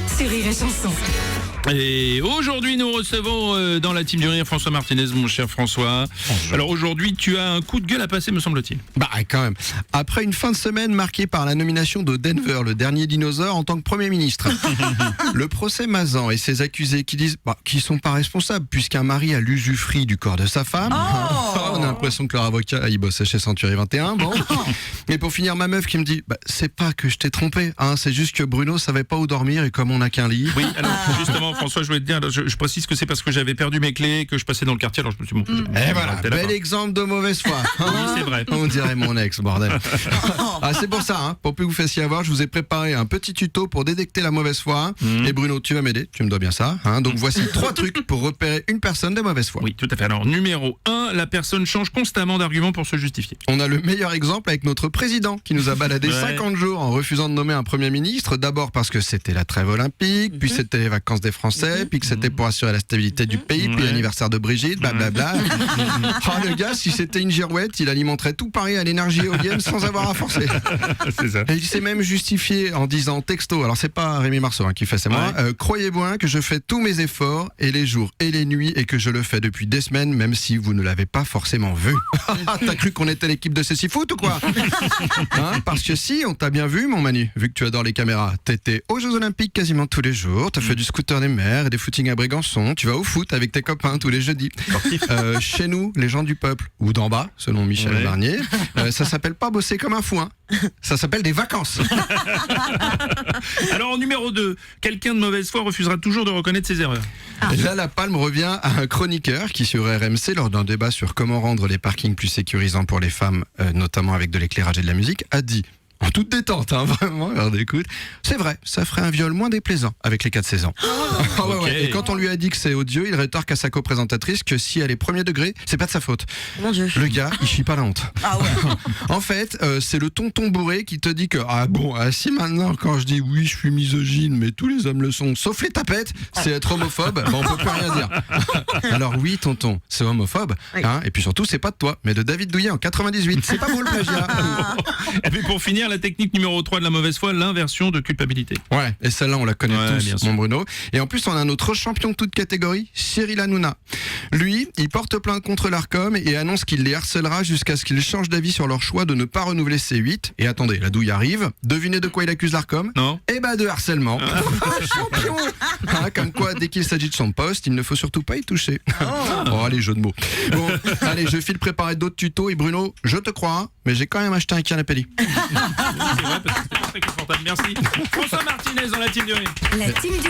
sur Rire et Chanson. Et aujourd'hui, nous recevons dans la team du rire François Martinez, mon cher François. Bonjour. Alors aujourd'hui, tu as un coup de gueule à passer, me semble-t-il. Bah quand même. Après une fin de semaine marquée par la nomination de Denver, le dernier dinosaure, en tant que Premier ministre. Le procès Mazan et ses accusés qui disent qu'ils sont pas responsables puisqu'un mari a l'usufruit du corps de sa femme. On a l'impression que leur avocat, il bossait chez Century 21. Bon. Et pour finir, ma meuf qui me dit c'est pas que je t'ai trompé, hein, c'est juste que Bruno savait pas où dormir et comme on n'a qu'un lit. Oui, alors justement, François, je voulais te dire, je précise que c'est parce que j'avais perdu mes clés que je passais dans le quartier, alors je me suis dit, Et voilà, bel exemple de mauvaise foi. Oui, c'est vrai. On dirait mon ex, bordel. C'est pour ça, hein, pour plus vous fassiez avoir, je vous ai préparé un petit tuto pour détecter la mauvaise foi. Et Bruno, tu vas m'aider, tu me dois bien ça. Hein, donc voici 3 trucs pour repérer une personne de mauvaise foi. Oui, tout à fait. Alors, numéro 1, la personne change constamment d'argument pour se justifier. On a le meilleur exemple avec notre président qui nous a baladé 50 jours en refusant de nommer un Premier ministre. D'abord parce que c'était la trêve olympique, puis c'était les vacances des Français, puis que c'était pour assurer la stabilité du pays, puis l'anniversaire de Brigitte, blablabla. Le gars, si c'était une girouette, il alimenterait tout Paris à l'énergie éolienne sans avoir à forcer. C'est ça. Et il s'est même justifié en disant texto, alors c'est pas Rémi Marceau qui fait, c'est moi, croyez-moi que je fais tous mes efforts et les jours et les nuits et que je le fais depuis des semaines même si vous ne l'avez pas forcément vu. T'as cru qu'on était l'équipe de Ceci Foot ou quoi? Parce que si, on t'a bien vu mon Manu, vu que tu adores les caméras. T'étais aux Jeux Olympiques quasiment tous les jours, t'as fait du scooter des mers et des footings à Brégançon, tu vas au foot avec tes copains tous les jeudis. Chez nous, les gens du peuple, ou d'en bas, selon Michel Barnier, ça s'appelle pas bosser comme un fou, hein. Ça s'appelle des vacances. Alors, numéro 2, quelqu'un de mauvaise foi refusera toujours de reconnaître ses erreurs. Là, la palme revient à un chroniqueur qui, sur RMC, lors d'un débat sur comment rendre les parkings plus sécurisants pour les femmes, notamment avec de l'éclairage et de la musique, a dit, en toute détente, vraiment, heure d'écoute, c'est vrai, ça ferait un viol moins déplaisant avec les 4 saisons. Okay. Et quand on lui a dit que c'est odieux, il rétorque à sa coprésentatrice que si elle est premier degré, c'est pas de sa faute. Mon Dieu. Le gars, il chie pas la honte. En fait, c'est le tonton bourré qui te dit que si maintenant quand je dis oui, je suis misogyne, mais tous les hommes le sont, sauf les tapettes, c'est être homophobe, on peut plus rien dire. Alors oui, tonton, c'est homophobe, hein, et puis surtout, c'est pas de toi, mais de David Douillet en 98. C'est pas beau le plagiat. Et puis pour finir, la technique numéro 3 de la mauvaise foi, l'inversion de culpabilité. Ouais, et celle-là, on la connaît tous, mon sûr. Bruno. Et en plus, on a un autre champion de toute catégorie, Cyril Hanouna. Lui, il porte plainte contre l'Arcom et annonce qu'il les harcèlera jusqu'à ce qu'ils changent d'avis sur leur choix de ne pas renouveler C8. Et attendez, la douille arrive. Devinez de quoi il accuse l'Arcom? Non. De harcèlement. Champion. Comme quoi, dès qu'il s'agit de son poste, il ne faut surtout pas y toucher. Allez, jeu de mots. Bon, allez, je file préparer d'autres tutos. Et Bruno, je te crois, mais j'ai quand même acheté un canapé. C'est vrai, parce que c'était pas très confortable. Merci. François Martinez dans la team du rire. La team du